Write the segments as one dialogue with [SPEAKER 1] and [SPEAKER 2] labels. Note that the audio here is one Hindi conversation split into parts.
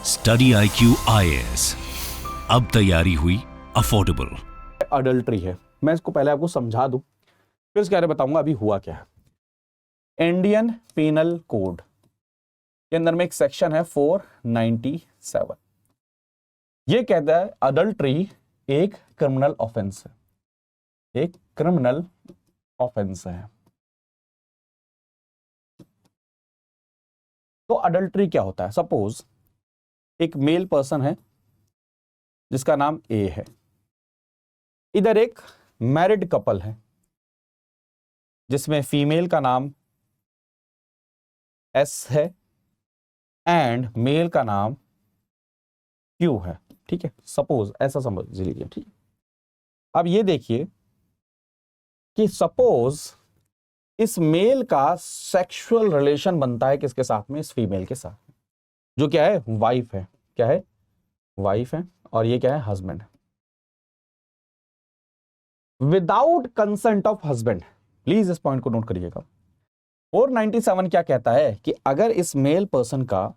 [SPEAKER 1] स्टडी IQ IAS, अब तैयारी हुई अफोर्डेबल।
[SPEAKER 2] अडल्ट्री है, मैं इसको पहले आपको समझा दूं, फिर इसके बारे में बताऊंगा अभी हुआ क्या है। इंडियन पीनल कोड के अंदर में एक सेक्शन है 497। ये कहता है अडल्ट्री एक क्रिमिनल ऑफेंस है, एक क्रिमिनल ऑफेंस है। तो अडल्ट्री क्या होता है? सपोज एक मेल पर्सन है जिसका नाम ए है, इधर एक मैरिड कपल है जिसमें फीमेल का नाम एस है एंड मेल का नाम क्यू है। ठीक है, सपोज ऐसा समझ लीजिए। ठीक, अब ये देखिए कि सपोज इस मेल का सेक्सुअल रिलेशन बनता है किसके साथ में? इस फीमेल के साथ, जो क्या है? वाइफ है। क्या है? वाइफ है। और ये क्या है? हस्बैंड है। Without consent of husband, please इस पॉइंट को नोट करिएगा। 497 क्या कहता है कि अगर इस मेल पर्सन का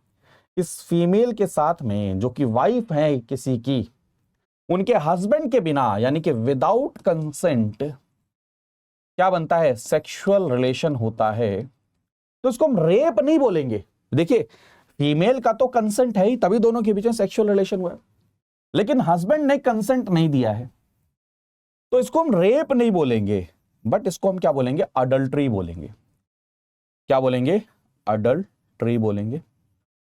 [SPEAKER 2] इस फीमेल के साथ में, जो कि वाइफ है किसी की, उनके हस्बैंड के बिना, यानी कि विदाउट कंसेंट क्या बनता है? सेक्सुअल रिलेशन होता है, तो इसको हम रेप नहीं बोलेंगे। देखिए, फीमेल का तो कंसेंट है ही, तभी दोनों के बीच में सेक्सुअल रिलेशन हुआ है, लेकिन हस्बैंड ने कंसेंट नहीं दिया है, तो इसको हम रेप नहीं बोलेंगे, बट इसको हम क्या बोलेंगे? अडल्ट्री बोलेंगे। क्या बोलेंगे? अडल्ट्री बोलेंगे।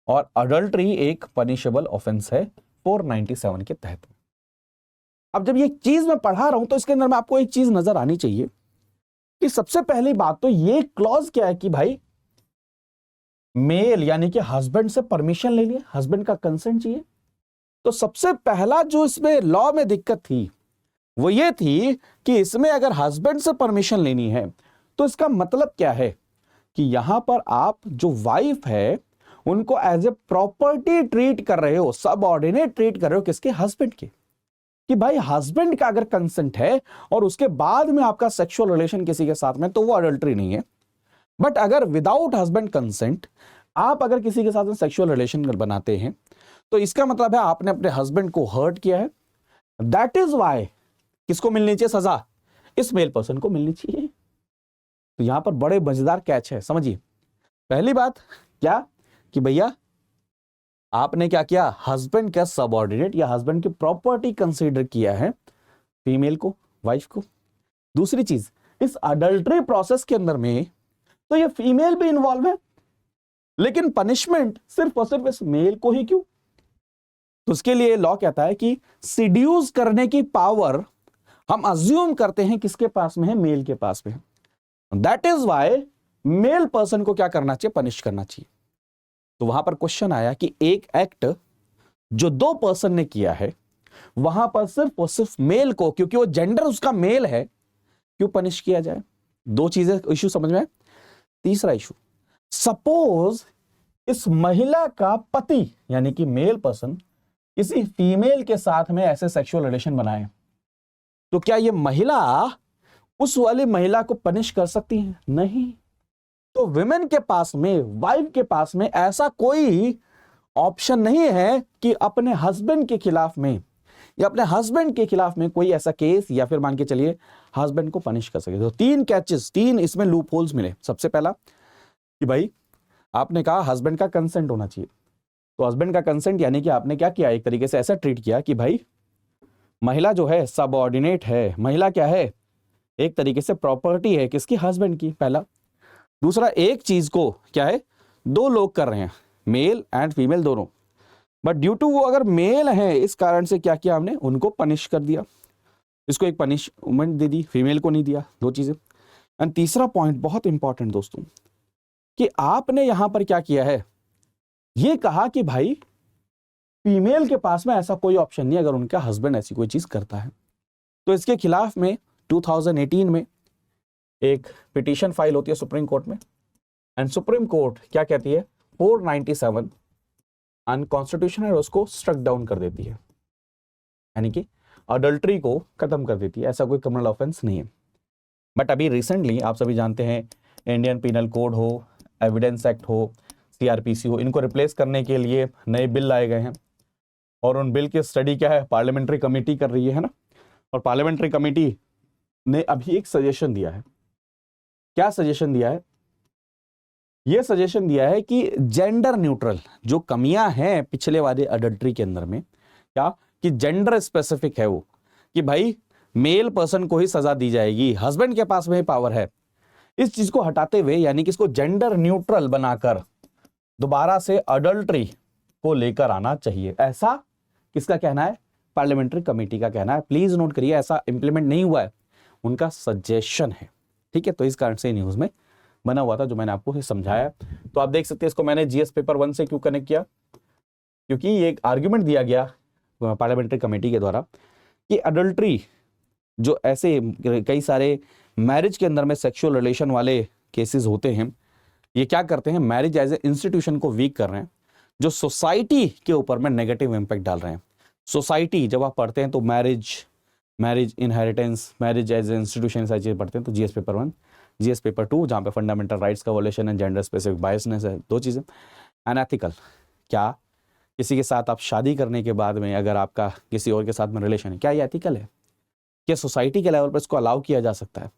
[SPEAKER 2] और अडल्ट्री एक पनिशेबल ऑफेंस है 497 के तहत। अब जब ये चीज मैं पढ़ा रहा हूं तो इसके अंदर में आपको एक चीज नजर आनी चाहिए कि सबसे पहली बात तो ये क्लॉज क्या है कि भाई मेल यानी कि हस्बैंड से परमिशन ले लिया, हस्बैंड का कंसेंट चाहिए। तो सबसे पहला जो इसमें लॉ में दिक्कत थी वो ये थी कि इसमें अगर हस्बैंड से परमिशन लेनी है तो इसका मतलब क्या है कि यहां पर आप जो वाइफ है उनको एज ए प्रॉपर्टी ट्रीट कर रहे हो, सबऑर्डिनेट ट्रीट कर रहे हो। किसके? हस्बैंड के। कि भाई हस्बैंड का अगर कंसेंट है और उसके बाद में आपका सेक्सुअल रिलेशन किसी के साथ में, तो वो अडल्ट्री नहीं है। बट अगर विदाउट हस्बैंड कंसेंट आप अगर किसी के साथ में सेक्सुअल रिलेशन बनाते हैं तो इसका मतलब है आपने अपने हस्बैंड को हर्ट किया है। दैट इज वाई किसको मिलनी चाहिए सजा? इस मेल पर्सन को मिलनी चाहिए। तो यहां पर बड़े मजेदार कैच है, समझिए। पहली बात क्या कि भैया आपने क्या किया? हस्बैंड का सबऑर्डिनेट या हस्बैंड की प्रॉपर्टी कंसीडर किया है फीमेल को, वाइफ को। दूसरी चीज, इस अडल्ट्री प्रोसेस के अंदर में तो ये फीमेल भी इन्वॉल्व है, लेकिन पनिशमेंट सिर्फ और सिर्फ इस मेल को ही क्यों? तो उसके लिए लॉ कहता है कि सिड्यूस करने की पावर हम अज्यूम करते हैं किसके पास में है? मेल के पास में है। That is why male person को क्या करना चाहिए? पनिश करना चाहिए। तो वहां पर क्वेश्चन आया कि एक एक्ट जो दो पर्सन ने किया है, वहां पर सिर्फ और सिर्फ मेल को, क्योंकि वो जेंडर उसका मेल है, क्यों पनिश किया जाए? दो चीजें, इश्यू समझ में आए। तीसरा इशू, सपोज इस महिला का पति यानी कि मेल पर्सन किसी फीमेल के साथ में ऐसे सेक्सुअल रिलेशन बनाए, तो क्या ये महिला उस वाली महिला को पनिश कर सकती है? नहीं। तो विमेन के पास में, वाइफ के पास में ऐसा कोई ऑप्शन नहीं है कि अपने हस्बैंड के खिलाफ में या अपने हस्बैंड के खिलाफ में कोई ऐसा केस, या फिर मान के चलिए हस्बैंड को पनिश कर सके। तो तीन कैचेस, तीन इसमें लूप होल्स मिले। सबसे पहला कि भाई आपने कहा हस्बैंड का कंसेंट होना चाहिए, तो हस्बैंड का कंसेंट यानी कि आपने क्या किया? एक तरीके से ऐसा ट्रीट किया कि भाई महिला जो है सबऑर्डिनेट है, महिला क्या है? एक तरीके से प्रॉपर्टी है किसकी? हस्बैंड की, पहला। दूसरा, एक चीज को क्या है? दो लोग कर रहे हैं, मेल एंड फीमेल दोनों, बट ड्यू टू वो अगर मेल है, इस कारण से क्या किया हमने? उनको पनिश कर दिया, इसको एक पनिशमेंट दे दी, फीमेल को नहीं दिया। दो चीजें। एंड तीसरा पॉइंट बहुत इंपॉर्टेंट दोस्तों, कि आपने यहां पर क्या किया है? ये कहा कि भाई फीमेल के पास में ऐसा कोई ऑप्शन नहीं अगर उनका हस्बैंड ऐसी कोई चीज करता है। तो इसके खिलाफ में 2018 में एक पिटीशन फाइल होती है सुप्रीम कोर्ट में, एंड सुप्रीम कोर्ट क्या कहती है? 497 अनकॉन्स्टिट्यूशनल है, उसको स्ट्रक डाउन कर देती है, यानी कि अडल्ट्री को खत्म कर देती है। ऐसा कोई क्रिमिनल ऑफेंस नहीं है। बट अभी रिसेंटली आप सभी जानते हैं, इंडियन पीनल कोड हो, एविडेंस एक्ट हो, सीआरपीसी हो, इनको रिप्लेस करने के लिए नए बिल लाए गए हैं और उन बिल की स्टडी क्या है, पार्लियामेंट्री कमेटी कर रही है ना। और पार्लियामेंट्री कमेटी ने अभी एक सजेशन दिया है। क्या सजेशन दिया है? यह सजेशन दिया है कि जेंडर न्यूट्रल जो कमियां हैं पिछले वाले अडल्ट्री के अंदर में, क्या कि जेंडर स्पेसिफिक है वो, कि भाई मेल पर्सन को ही सजा दी जाएगी, हस्बैंड के पास में पावर है, इस चीज को हटाते हुए यानी कि इसको जेंडर न्यूट्रल बनाकर दोबारा से अडल्ट्री को लेकर आना चाहिए। ऐसा किसका कहना है? पार्लियामेंट्री कमेटी का कहना है। प्लीज नोट करिए, ऐसा इंप्लीमेंट नहीं हुआ है, उनका सजेशन है। ठीक है, तो इस कारण से न्यूज में बना हुआ था जो मैंने आपको समझाया। तो आप देख सकते हैं, इसको मैंने जीएस पेपर 1 से क्यों कनेक्ट किया, क्योंकि ये एक आर्ग्यूमेंट दिया गया पार्लियामेंट्री कमेटी के द्वारा कि अडल्ट्री जो ऐसे कई सारे मैरिज के अंदर में सेक्सुअल रिलेशन वाले केसेस होते हैं, ये क्या करते हैं, मैरिज एज ए इंस्टीट्यूशन को वीक कर रहे हैं, जो सोसाइटी के ऊपर में नेगेटिव इंपैक्ट डाल रहे हैं। सोसाइटी जब आप पढ़ते हैं तो marriage inheritance, marriage as a institution सारी चीजें पढ़ते हैं, तो जीएस पेपर 1, जीएस पेपर 2 जहां पे फंडामेंटल राइट्स का वोलेशन है, जेंडर स्पेसिफिक बायसनेस है, दो चीजें। अनएथिकल, क्या किसी के साथ आप शादी करने के बाद में अगर आपका किसी और के साथ में रिलेशन है, क्या ये एथिकल है? क्या सोसाइटी के लेवल पर इसको अलाउ किया जा सकता है?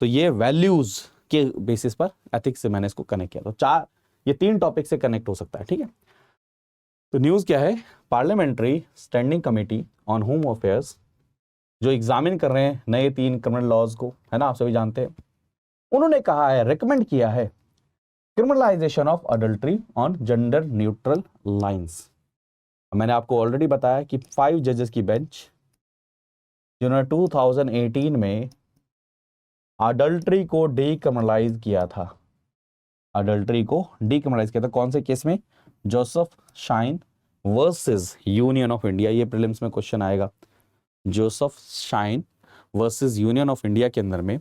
[SPEAKER 2] तो ये वैल्यूज के बेसिस पर एथिक्स से मैंने इसको कनेक्ट किया। तो ये 3 टॉपिक से कनेक्ट हो सकता है। ठीक है, तो न्यूज क्या है, parliamentary standing committee on home affairs जो एग्जामिन कर रहे हैं नए 3 क्रिमिनल लॉज को, है ना, आप सभी जानते हैं, उन्होंने कहा है, रिकमेंड किया है criminalisation of adultery on gender neutral lines. मैंने आपको ऑलरेडी बताया कि 5 जजेस की बेंच जिन्होंने 2018 में अडल्ट्री को डीक्रिमिनलाइज किया था, अडल्ट्री को डीक्रिमिनलाइज किया था, कौन से केस में? Joseph Shine versus Union of India. ये प्रीलिम्स में क्वेश्चन आएगा, Joseph Shine versus Union of India के अंदर में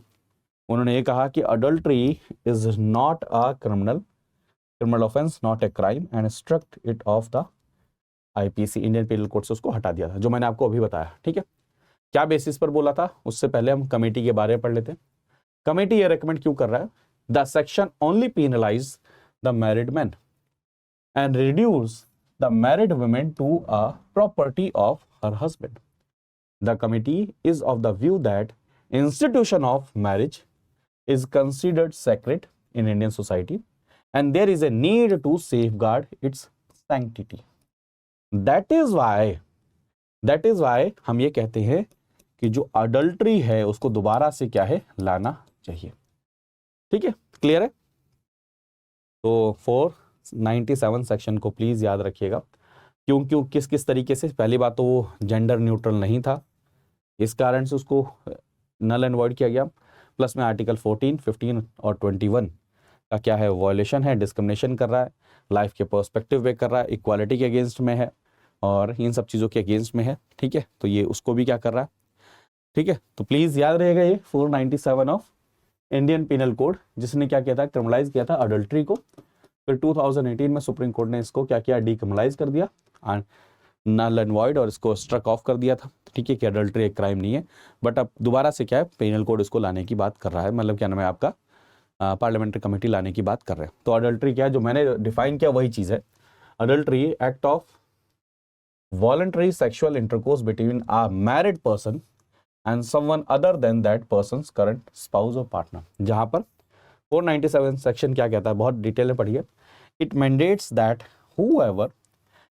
[SPEAKER 2] उन्होंने ये कहा कि adultery is not a criminal offence, not a crime, and struck it off the IPC, Indian Penal Code से उसको हटा दिया था, जो मैंने आपको अभी बताया। ठीक है, क्या बेसिस पर बोला था, उससे पहले हम कमेटी के बारे में पढ़ लेते हैं। कमेटी ये रेकमेंड क्यों कर रहा है? The section only penalise the married man and reduce the married women to a property of her husband. The committee is of the view that institution of marriage is considered sacred in Indian society and there is a need to safeguard its sanctity. That is why हम ये कहते हैं कि जो अडल्ट्री है उसको दोबारा से क्या है, लाना चाहिए। ठीक है, क्लियर है? तो 497 सेक्शन को प्लीज याद रखिएगा, क्यों किस तरीके से। पहली बात तो वो जेंडर न्यूट्रल नहीं था, इस कारण से उसको नल एंड वॉइड किया गया। प्लस में आर्टिकल 14, 15 और 21 का क्या है, वॉयलेशन है, डिस्क्रिमिनेशन कर रहा है, लाइफ के पर्सपेक्टिव पे कर रहा है, इक्वालिटी के अगेंस्ट में है और इन सब चीज़ों के अगेंस्ट में है। ठीक है, तो ये उसको भी क्या कर रहा है। ठीक है, तो प्लीज याद रहेगा ये 497 ऑफ इंडियन पिनल कोड, जिसने क्या किया था, क्रिमिनलाइज किया था अडल्ट्री को। फिर 2018 में सुप्रीम कोर्ट ने इसको क्या किया, डीक्रिमिनलाइज कर दिया, नल एंड वॉइड, और इसको स्ट्रक ऑफ कर दिया था। ठीक है, कि अडल्ट्री एक क्राइम नहीं है, बट अब दोबारा से क्या है, पेनल कोड इसको लाने की बात कर रहा है, मतलब क्या नाम है आपका, पार्लियामेंट्री कमेटी लाने की बात कर रहे हैं। तो अडल्ट्री क्या है, जो मैंने डिफाइन किया वही चीज़ है। Adultery act of voluntary sexual intercourse between a married person and someone other than that persons current spouse और पार्टनर। जहां पर 497 सेक्शन क्या कहता है, बहुत डिटेल में पढ़िए। It mandates that whoever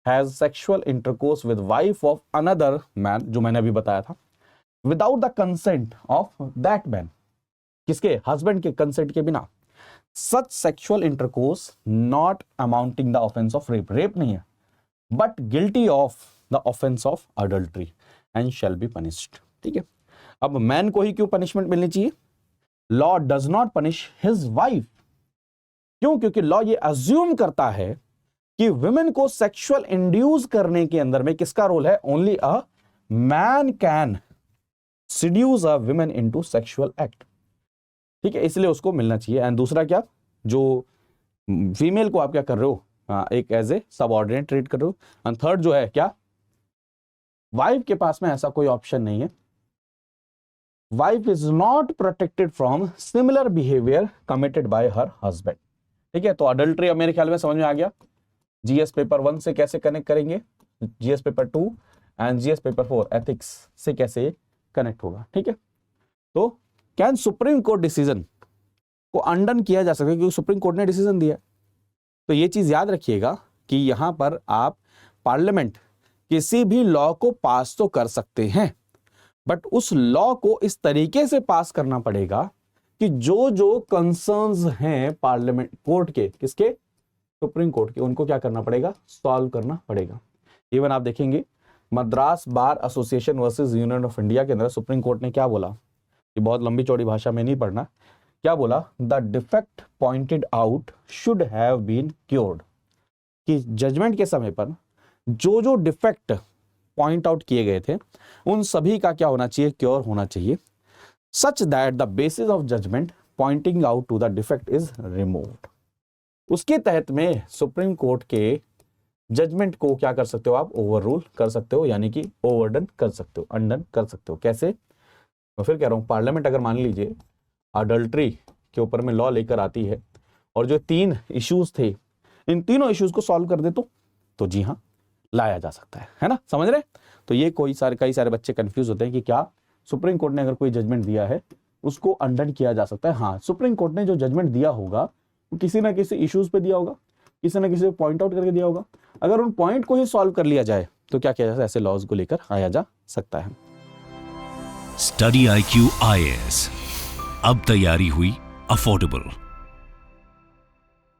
[SPEAKER 2] has sexual intercourse with wife of another man, जो मैंने अभी बताया था, without the consent of that man, किसके, हस्बैंड के कंसेंट के बिना, such sexual intercourse not amounting the offence of rape, rape नहीं है, but guilty of the offence of adultery and shall be punished. ठीक है, अब मैन को ही क्यों पनिशमेंट मिलनी चाहिए? Law does not punish his wife. क्यों? क्योंकि लॉ ये अज्यूम करता है कि विमेन को सेक्सुअल इंड्यूस करने के अंदर में किसका रोल है, only a man can seduce a women into sexual act. ठीक है, इसलिए उसको मिलना चाहिए। एंड दूसरा क्या, जो फीमेल को आप क्या कर रहे हो, एक एज ए सबऑर्डिनेट ट्रीट कर रहे हो। एंड थर्ड जो है क्या, वाइफ के पास में ऐसा कोई ऑप्शन नहीं है। Wife is not protected from similar behaviour committed by her husband. ठीक है, तो अडल्ट्री अब मेरे ख्याल में समझ में आ गया। जीएस पेपर 1 से कैसे कनेक्ट करेंगे, GS paper 2 and GS paper 4 ethics से कैसे कनेक्ट होगा। ठीक है, तो कैन सुप्रीम कोर्ट डिसीजन को अंडन किया जा सकता है, क्योंकि सुप्रीम कोर्ट ने डिसीजन दिया। तो ये चीज याद रखिएगा कि यहां पर आप पार्लियामेंट किसी भी लॉ को पास तो कर सकते हैं, बट उस लॉ को इस तरीके से पास करना पड़ेगा कि जो जो कंसर्न्स हैं पार्लियामेंट कोर्ट के, किसके, सुप्रीम कोर्ट के, उनको क्या करना पड़ेगा, सॉल्व करना पड़ेगा। इवन आप देखेंगे Madras bar association versus Union of India के अंदर सुप्रीम कोर्ट ने क्या बोला, ये बहुत लंबी चौड़ी भाषा में नहीं पढ़ना, क्या बोला, the defect pointed out should have been cured, कि जजमेंट के समय पर जो जो डिफेक्ट पॉइंट आउट किए गए थे उन सभी का क्या होना चाहिए, क्योर होना चाहिए, such that the basis of judgment pointing out to the defect is removed. उसके तहत में सुप्रीम कोर्ट के जजमेंट को क्या कर सकते हो आप, ओवर रूल कर सकते हो, यानी कि ओवरडन कर सकते हो, अंडन कर सकते हो। कैसे, मैं फिर कह रहा हूं, पार्लियामेंट अगर मान लीजिए अडल्ट्री के ऊपर में लॉ लेकर आती है और जो 3 इश्यूज थे इन तीनों इश्यूज को सॉल्व कर दे तो जी हाँ लाया जा सकता है ना, समझ रहे। तो ये कई सारे बच्चे कंफ्यूज होते हैं कि क्या सुप्रीम कोर्ट ने अगर कोई जजमेंट दिया है उसको अंडन किया जा सकता है। हाँ, सुप्रीम कोर्ट ने जो जजमेंट दिया होगा वो किसी ना किसी इश्यूज पे दिया होगा, किसी ना किसी पॉइंट आउट करके दिया होगा। अगर उन पॉइंट को ही सॉल्व कर लिया जाए तो क्या किया जा सकता है, ऐसे लॉज को लेकर आया जा सकता है।
[SPEAKER 1] स्टडी IQ IAS, अब तैयारी हुई अफोर्डेबल।